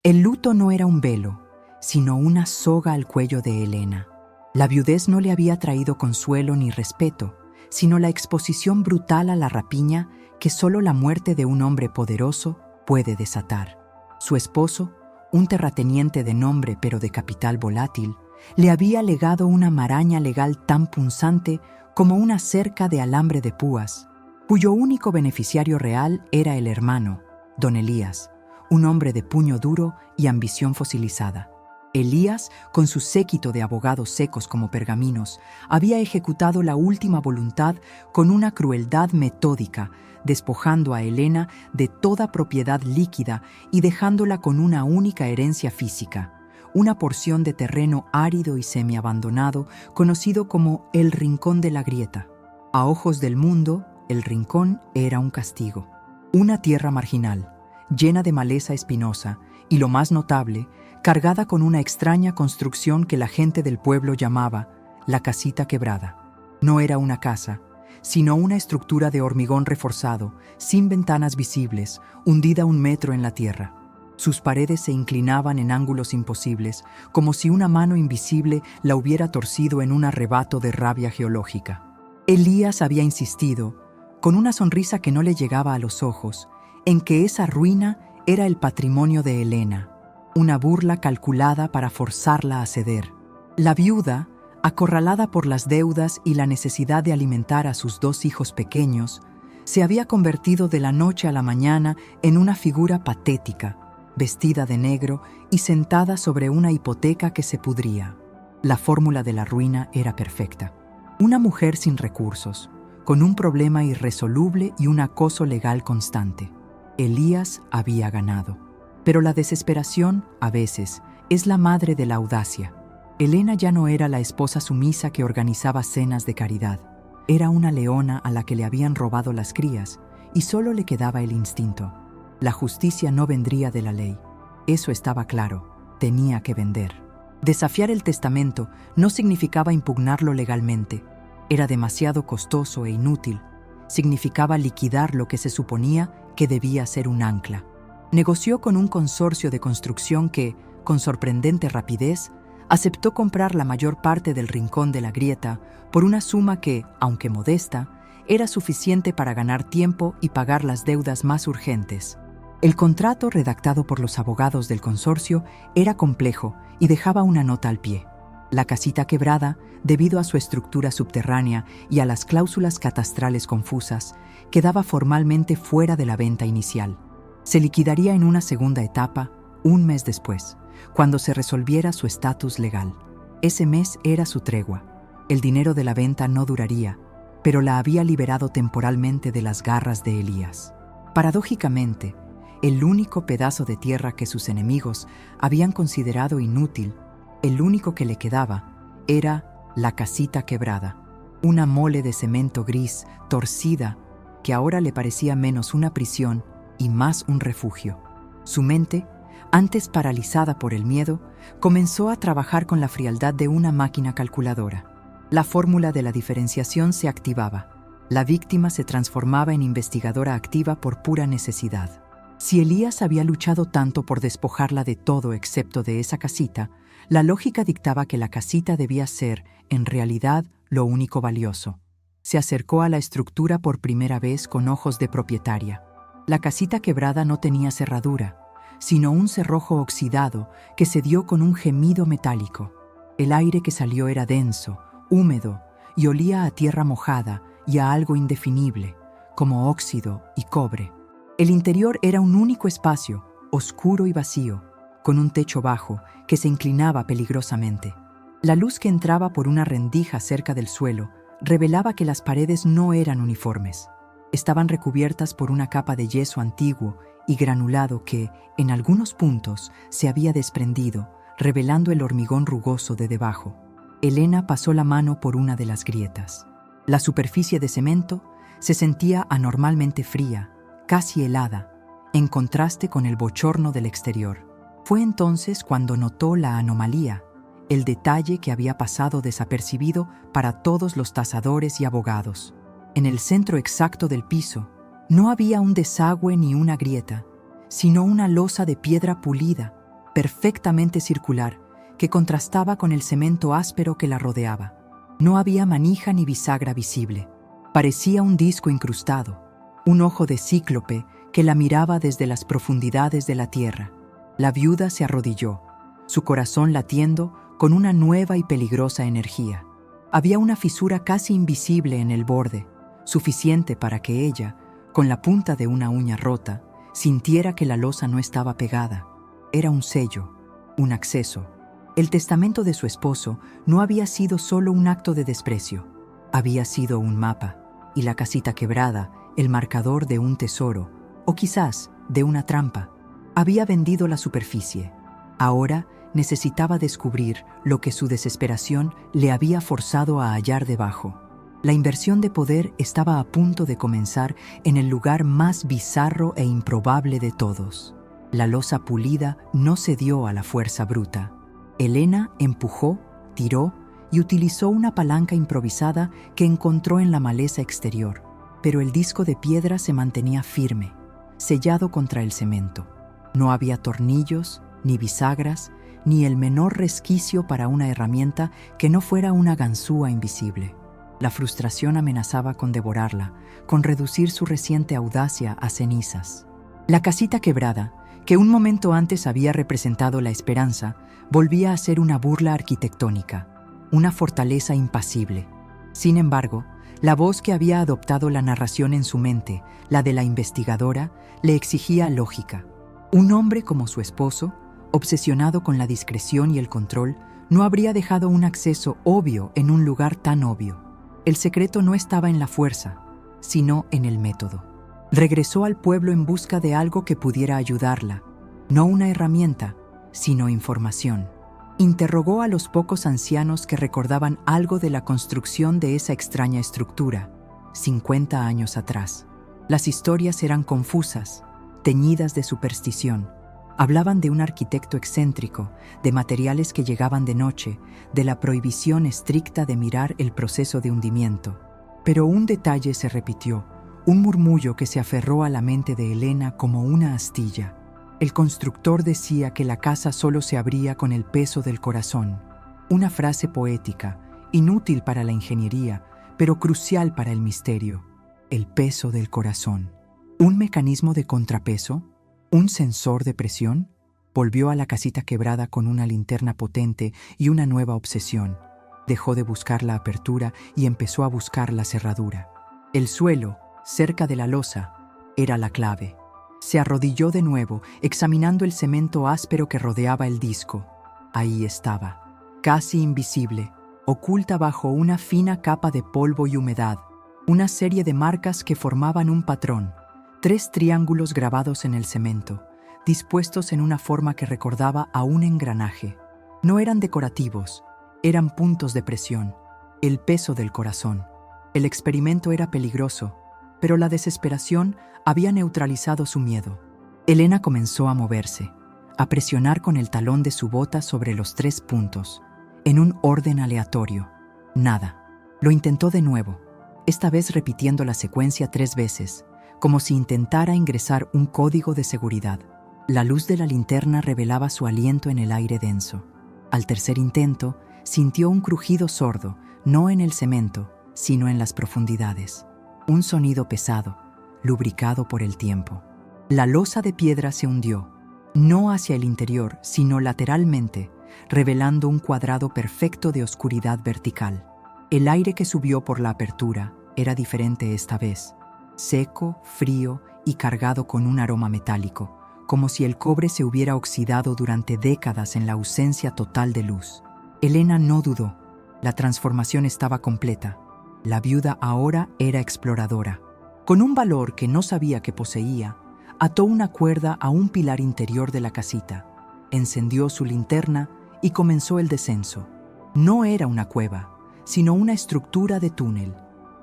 El luto no era un velo, sino una soga al cuello de Helena. La viudez no le había traído consuelo ni respeto, sino la exposición brutal a la rapiña que solo la muerte de un hombre poderoso puede desatar. Su esposo, un terrateniente de nombre pero de capital volátil, le había legado una maraña legal tan punzante como una cerca de alambre de púas, cuyo único beneficiario real era el hermano, don Elías, un hombre de puño duro y ambición fosilizada. Elías, con su séquito de abogados secos como pergaminos, había ejecutado la última voluntad con una crueldad metódica, despojando a Helena de toda propiedad líquida y dejándola con una única herencia física, una porción de terreno árido y semiabandonado conocido como el Rincón de la Grieta. A ojos del mundo, el Rincón era un castigo, una tierra marginal, llena de maleza espinosa y, lo más notable, cargada con una extraña construcción que la gente del pueblo llamaba la casita quebrada. No era una casa, sino una estructura de hormigón reforzado, sin ventanas visibles, hundida 1 metro en la tierra. Sus paredes se inclinaban en ángulos imposibles, como si una mano invisible la hubiera torcido en un arrebato de rabia geológica. Elías había insistido, con una sonrisa que no le llegaba a los ojos, en que esa ruina era el patrimonio de Helena, una burla calculada para forzarla a ceder. La viuda, acorralada por las deudas y la necesidad de alimentar a sus 2 hijos pequeños, se había convertido de la noche a la mañana en una figura patética, vestida de negro y sentada sobre una hipoteca que se pudría. La fórmula de la ruina era perfecta. Una mujer sin recursos, con un problema irresoluble y un acoso legal constante. Elías había ganado. Pero la desesperación, a veces, es la madre de la audacia. Helena ya no era la esposa sumisa que organizaba cenas de caridad. Era una leona a la que le habían robado las crías y solo le quedaba el instinto. La justicia no vendría de la ley. Eso estaba claro. Tenía que vender. Desafiar el testamento no significaba impugnarlo legalmente. Era demasiado costoso e inútil. Significaba liquidar lo que se suponía que debía ser un ancla. Negoció con un consorcio de construcción que, con sorprendente rapidez, aceptó comprar la mayor parte del Rincón de la Grieta por una suma que, aunque modesta, era suficiente para ganar tiempo y pagar las deudas más urgentes. El contrato, redactado por los abogados del consorcio, era complejo y dejaba una nota al pie. La casita quebrada, debido a su estructura subterránea y a las cláusulas catastrales confusas, quedaba formalmente fuera de la venta inicial. Se liquidaría en una segunda etapa, 1 mes después, cuando se resolviera su estatus legal. Ese mes era su tregua. El dinero de la venta no duraría, pero la había liberado temporalmente de las garras de Elías. Paradójicamente, el único pedazo de tierra que sus enemigos habían considerado inútil, el único que le quedaba, era la casita quebrada, una mole de cemento gris, torcida, que ahora le parecía menos una prisión y más un refugio. Su mente, antes paralizada por el miedo, comenzó a trabajar con la frialdad de una máquina calculadora. La fórmula de la diferenciación se activaba. La víctima se transformaba en investigadora activa por pura necesidad. Si Elías había luchado tanto por despojarla de todo excepto de esa casita, la lógica dictaba que la casita debía ser, en realidad, lo único valioso. Se acercó a la estructura por primera vez con ojos de propietaria. La casita quebrada no tenía cerradura, sino un cerrojo oxidado que se dio con un gemido metálico. El aire que salió era denso, húmedo y olía a tierra mojada y a algo indefinible, como óxido y cobre. El interior era un único espacio, oscuro y vacío, con un techo bajo que se inclinaba peligrosamente. La luz que entraba por una rendija cerca del suelo revelaba que las paredes no eran uniformes. Estaban recubiertas por una capa de yeso antiguo y granulado que, en algunos puntos, se había desprendido, revelando el hormigón rugoso de debajo. Helena pasó la mano por una de las grietas. La superficie de cemento se sentía anormalmente fría, casi helada, en contraste con el bochorno del exterior. Fue entonces cuando notó la anomalía, el detalle que había pasado desapercibido para todos los tasadores y abogados. En el centro exacto del piso, no había un desagüe ni una grieta, sino una losa de piedra pulida, perfectamente circular, que contrastaba con el cemento áspero que la rodeaba. No había manija ni bisagra visible. Parecía un disco incrustado, un ojo de cíclope que la miraba desde las profundidades de la tierra. La viuda se arrodilló, su corazón latiendo con una nueva y peligrosa energía. Había una fisura casi invisible en el borde, suficiente para que ella, con la punta de una uña rota, sintiera que la losa no estaba pegada. Era un sello, un acceso. El testamento de su esposo no había sido solo un acto de desprecio. Había sido un mapa, y la casita quebrada, el marcador de un tesoro, o quizás de una trampa. Había vendido la superficie. Ahora necesitaba descubrir lo que su desesperación le había forzado a hallar debajo. La inversión de poder estaba a punto de comenzar en el lugar más bizarro e improbable de todos. La losa pulida no cedió a la fuerza bruta. Elena empujó, tiró y utilizó una palanca improvisada que encontró en la maleza exterior, pero el disco de piedra se mantenía firme, sellado contra el cemento. No había tornillos, ni bisagras, ni el menor resquicio para una herramienta que no fuera una ganzúa invisible. La frustración amenazaba con devorarla, con reducir su reciente audacia a cenizas. La casita quebrada, que un momento antes había representado la esperanza, volvía a ser una burla arquitectónica, una fortaleza impasible. Sin embargo, la voz que había adoptado la narración en su mente, la de la investigadora, le exigía lógica. Un hombre como su esposo, obsesionado con la discreción y el control, no habría dejado un acceso obvio en un lugar tan obvio. El secreto no estaba en la fuerza, sino en el método. Regresó al pueblo en busca de algo que pudiera ayudarla, no una herramienta, sino información. Interrogó a los pocos ancianos que recordaban algo de la construcción de esa extraña estructura, 50 años atrás. Las historias eran confusas, teñidas de superstición. Hablaban de un arquitecto excéntrico, de materiales que llegaban de noche, de la prohibición estricta de mirar el proceso de hundimiento. Pero un detalle se repitió, un murmullo que se aferró a la mente de Elena como una astilla. El constructor decía que la casa solo se abría con el peso del corazón. Una frase poética, inútil para la ingeniería, pero crucial para el misterio. El peso del corazón. ¿Un mecanismo de contrapeso? ¿Un sensor de presión? Volvió a la casita quebrada con una linterna potente y una nueva obsesión. Dejó de buscar la apertura y empezó a buscar la cerradura. El suelo, cerca de la losa, era la clave. Se arrodilló de nuevo, examinando el cemento áspero que rodeaba el disco. Ahí estaba, casi invisible, oculta bajo una fina capa de polvo y humedad, una serie de marcas que formaban un patrón. 3 triángulos grabados en el cemento, dispuestos en una forma que recordaba a un engranaje. No eran decorativos, eran puntos de presión, el peso del corazón. El experimento era peligroso, pero la desesperación había neutralizado su miedo. Elena comenzó a moverse, a presionar con el talón de su bota sobre los 3 puntos, en un orden aleatorio. Nada. Lo intentó de nuevo, esta vez repitiendo la secuencia 3 veces, como si intentara ingresar un código de seguridad. La luz de la linterna revelaba su aliento en el aire denso. Al tercer intento, sintió un crujido sordo, no en el cemento, sino en las profundidades. Un sonido pesado, lubricado por el tiempo. La losa de piedra se hundió, no hacia el interior, sino lateralmente, revelando un cuadrado perfecto de oscuridad vertical. El aire que subió por la apertura era diferente esta vez. Seco, frío y cargado con un aroma metálico, como si el cobre se hubiera oxidado durante décadas en la ausencia total de luz. Elena no dudó. La transformación estaba completa. La viuda ahora era exploradora. Con un valor que no sabía que poseía, ató una cuerda a un pilar interior de la casita, encendió su linterna y comenzó el descenso. No era una cueva, sino una estructura de túnel.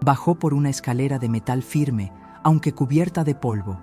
Bajó por una escalera de metal firme, aunque cubierta de polvo.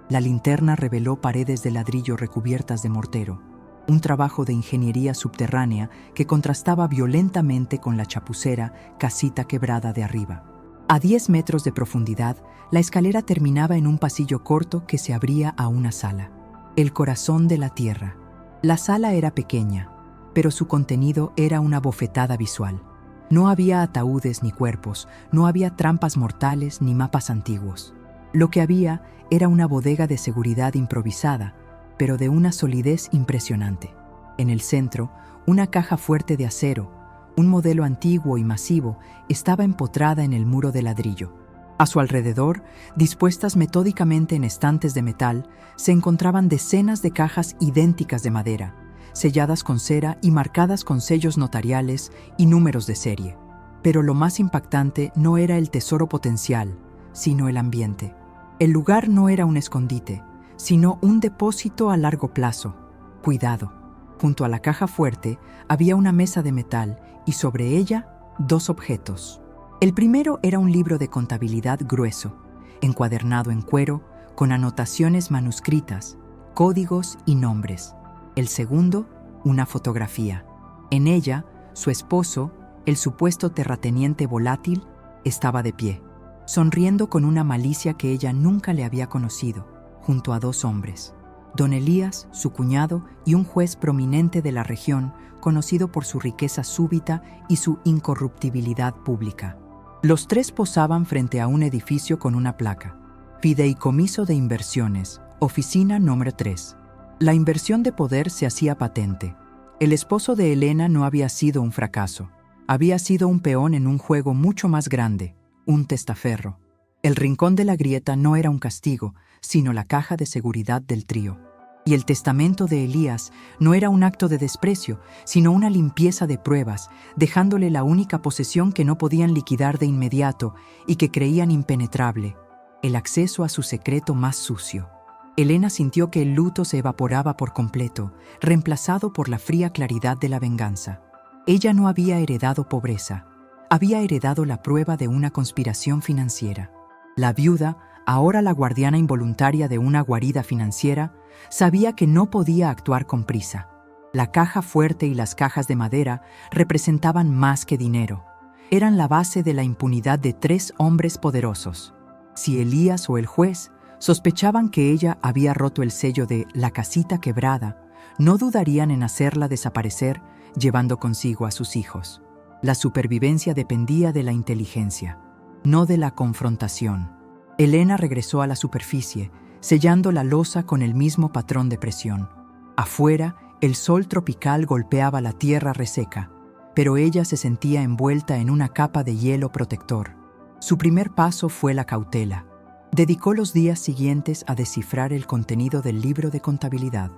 La linterna reveló paredes de ladrillo recubiertas de mortero, un trabajo de ingeniería subterránea que contrastaba violentamente con la chapucera casita quebrada de arriba. A 10 metros de profundidad, la escalera terminaba en un pasillo corto que se abría a una sala. El corazón de la tierra. La sala era pequeña, pero su contenido era una bofetada visual. No había ataúdes ni cuerpos, no había trampas mortales ni mapas antiguos. Lo que había era una bodega de seguridad improvisada, pero de una solidez impresionante. En el centro, una caja fuerte de acero, un modelo antiguo y masivo, estaba empotrada en el muro de ladrillo. A su alrededor, dispuestas metódicamente en estantes de metal, se encontraban decenas de cajas idénticas de madera, selladas con cera y marcadas con sellos notariales y números de serie. Pero lo más impactante no era el tesoro potencial, sino el ambiente. El lugar no era un escondite, sino un depósito a largo plazo. Cuidado. Junto a la caja fuerte había una mesa de metal y sobre ella 2 objetos. El primero era un libro de contabilidad grueso, encuadernado en cuero, con anotaciones manuscritas, códigos y nombres. El segundo, una fotografía. En ella, su esposo, el supuesto terrateniente volátil, estaba de pie, sonriendo con una malicia que ella nunca le había conocido, junto a 2 hombres. Don Elías, su cuñado y un juez prominente de la región, conocido por su riqueza súbita y su incorruptibilidad pública. Los 3 posaban frente a un edificio con una placa: Fideicomiso de Inversiones, oficina número 3. La inversión de poder se hacía patente. El esposo de Elena no había sido un fracaso. Había sido un peón en un juego mucho más grande, un testaferro. El rincón de la grieta no era un castigo, sino la caja de seguridad del trío. Y el testamento de Elías no era un acto de desprecio, sino una limpieza de pruebas, dejándole la única posesión que no podían liquidar de inmediato y que creían impenetrable: el acceso a su secreto más sucio. Elena sintió que el luto se evaporaba por completo, reemplazado por la fría claridad de la venganza. Ella no había heredado pobreza, había heredado la prueba de una conspiración financiera. La viuda, ahora la guardiana involuntaria de una guarida financiera, sabía que no podía actuar con prisa. La caja fuerte y las cajas de madera representaban más que dinero. Eran la base de la impunidad de 3 hombres poderosos. Si Elías o el juez sospechaban que ella había roto el sello de la casita quebrada, no dudarían en hacerla desaparecer, llevando consigo a sus hijos. La supervivencia dependía de la inteligencia, no de la confrontación. Elena regresó a la superficie, sellando la losa con el mismo patrón de presión. Afuera, el sol tropical golpeaba la tierra reseca, pero ella se sentía envuelta en una capa de hielo protector. Su primer paso fue la cautela. Dedicó los días siguientes a descifrar el contenido del libro de contabilidad.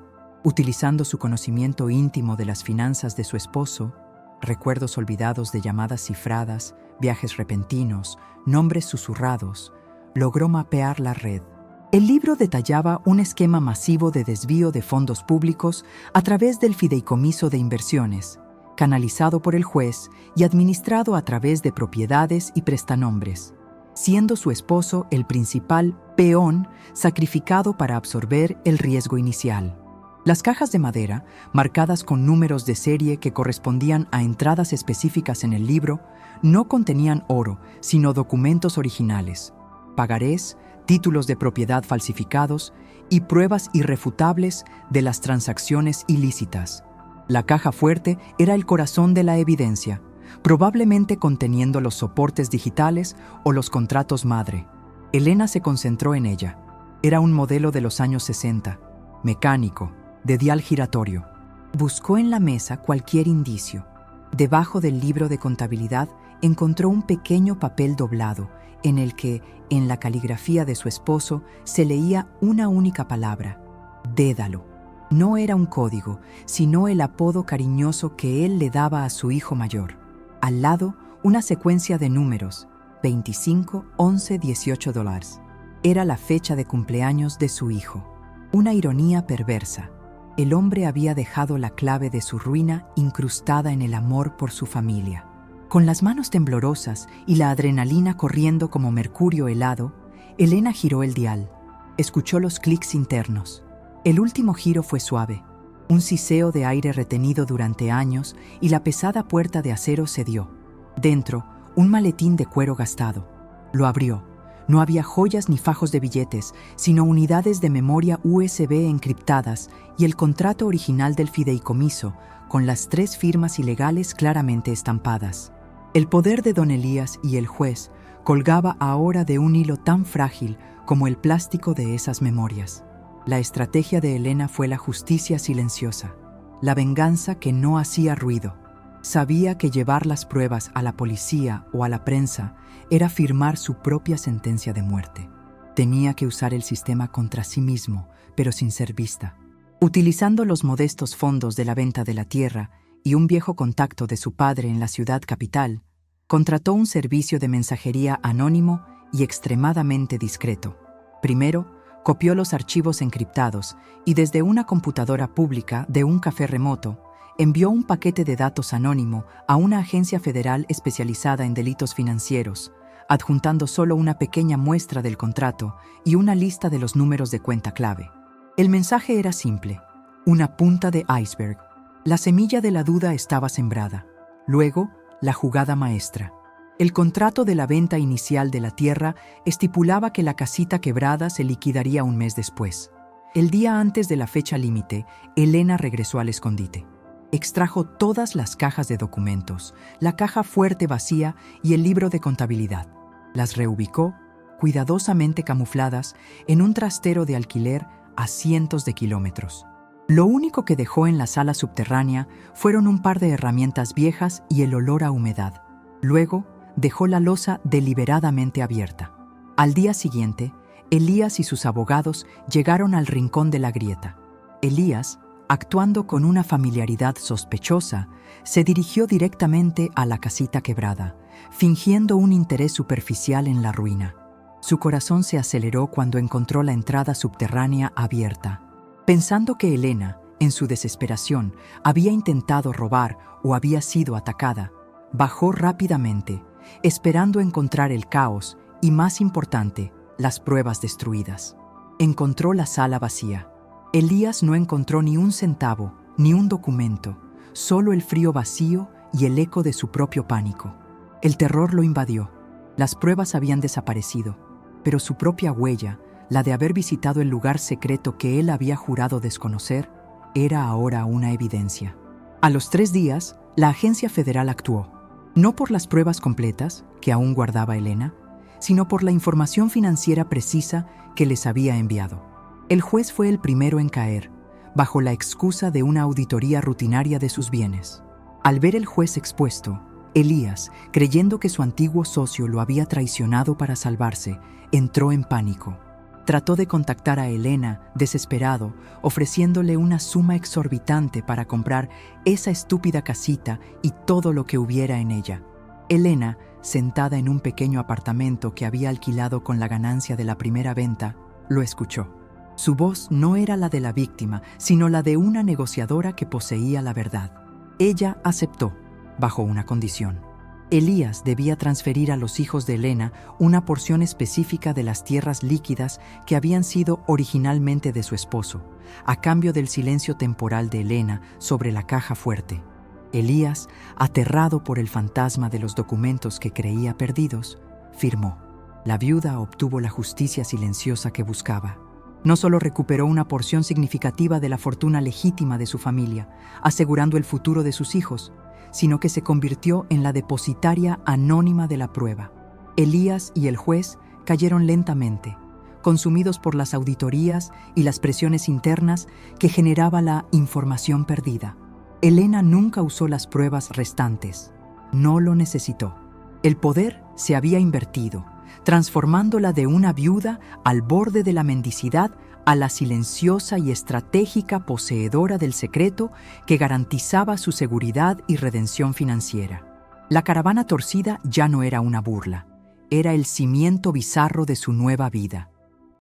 Utilizando su conocimiento íntimo de las finanzas de su esposo, recuerdos olvidados de llamadas cifradas, viajes repentinos, nombres susurrados, logró mapear la red. El libro detallaba un esquema masivo de desvío de fondos públicos a través del Fideicomiso de Inversiones, canalizado por el juez y administrado a través de propiedades y prestanombres, siendo su esposo el principal peón sacrificado para absorber el riesgo inicial. Las cajas de madera, marcadas con números de serie que correspondían a entradas específicas en el libro, no contenían oro, sino documentos originales, pagarés, títulos de propiedad falsificados y pruebas irrefutables de las transacciones ilícitas. La caja fuerte era el corazón de la evidencia, probablemente conteniendo los soportes digitales o los contratos madre. Elena se concentró en ella. Era un modelo de los años 60, mecánico, de dial giratorio. Buscó en la mesa cualquier indicio. Debajo del libro de contabilidad encontró un pequeño papel doblado en el que, en la caligrafía de su esposo, se leía una única palabra: Dédalo. No era un código, sino el apodo cariñoso que él le daba a su hijo mayor. Al lado, una secuencia de números: 25, 11, 18 dólares. Era la fecha de cumpleaños de su hijo. Una ironía perversa. El hombre había dejado la clave de su ruina incrustada en el amor por su familia. Con las manos temblorosas y la adrenalina corriendo como mercurio helado, Elena giró el dial. Escuchó los clics internos. El último giro fue suave. Un siseo de aire retenido durante años y la pesada puerta de acero cedió. Dentro, un maletín de cuero gastado. Lo abrió. No había joyas ni fajos de billetes, sino unidades de memoria USB encriptadas y el contrato original del fideicomiso, con las 3 firmas ilegales claramente estampadas. El poder de don Elías y el juez colgaba ahora de un hilo tan frágil como el plástico de esas memorias. La estrategia de Elena fue la justicia silenciosa, la venganza que no hacía ruido. Sabía que llevar las pruebas a la policía o a la prensa era firmar su propia sentencia de muerte. Tenía que usar el sistema contra sí mismo, pero sin ser vista. Utilizando los modestos fondos de la venta de la tierra y un viejo contacto de su padre en la ciudad capital, contrató un servicio de mensajería anónimo y extremadamente discreto. Primero, copió los archivos encriptados y desde una computadora pública de un café remoto, envió un paquete de datos anónimo a una agencia federal especializada en delitos financieros, adjuntando solo una pequeña muestra del contrato y una lista de los números de cuenta clave. El mensaje era simple, una punta de iceberg. La semilla de la duda estaba sembrada. Luego, la jugada maestra. El contrato de la venta inicial de la tierra estipulaba que la casita quebrada se liquidaría un mes después. El día antes de la fecha límite, Elena regresó al escondite. Extrajo todas las cajas de documentos, la caja fuerte vacía y el libro de contabilidad. Las reubicó, cuidadosamente camufladas, en un trastero de alquiler a cientos de kilómetros. Lo único que dejó en la sala subterránea fueron un par de herramientas viejas y el olor a humedad. Luego, dejó la losa deliberadamente abierta. Al día siguiente, Elías y sus abogados llegaron al rincón de la grieta. Elías, actuando con una familiaridad sospechosa, se dirigió directamente a la casita quebrada, fingiendo un interés superficial en la ruina. Su corazón se aceleró cuando encontró la entrada subterránea abierta. Pensando que Elena, en su desesperación, había intentado robar o había sido atacada, bajó rápidamente, esperando encontrar el caos y, más importante, las pruebas destruidas. Encontró la sala vacía. Elías no encontró ni un centavo, ni un documento, solo el frío vacío y el eco de su propio pánico. El terror lo invadió. Las pruebas habían desaparecido, pero su propia huella, la de haber visitado el lugar secreto que él había jurado desconocer, era ahora una evidencia. A los 3 días, la agencia federal actuó, no por las pruebas completas, que aún guardaba Elena, sino por la información financiera precisa que les había enviado. El juez fue el primero en caer, bajo la excusa de una auditoría rutinaria de sus bienes. Al ver el juez expuesto, Elías, creyendo que su antiguo socio lo había traicionado para salvarse, entró en pánico. Trató de contactar a Elena, desesperado, ofreciéndole una suma exorbitante para comprar esa estúpida casita y todo lo que hubiera en ella. Elena, sentada en un pequeño apartamento que había alquilado con la ganancia de la primera venta, lo escuchó. Su voz no era la de la víctima, sino la de una negociadora que poseía la verdad. Ella aceptó, bajo una condición. Elías debía transferir a los hijos de Elena una porción específica de las tierras líquidas que habían sido originalmente de su esposo, a cambio del silencio temporal de Elena sobre la caja fuerte. Elías, aterrado por el fantasma de los documentos que creía perdidos, firmó. La viuda obtuvo la justicia silenciosa que buscaba. No solo recuperó una porción significativa de la fortuna legítima de su familia, asegurando el futuro de sus hijos, sino que se convirtió en la depositaria anónima de la prueba. Elías y el juez cayeron lentamente, consumidos por las auditorías y las presiones internas que generaba la información perdida. Elena nunca usó las pruebas restantes. No lo necesitó. El poder se había invertido, transformándola de una viuda al borde de la mendicidad a la silenciosa y estratégica poseedora del secreto que garantizaba su seguridad y redención financiera. La caravana torcida ya no era una burla, era el cimiento bizarro de su nueva vida.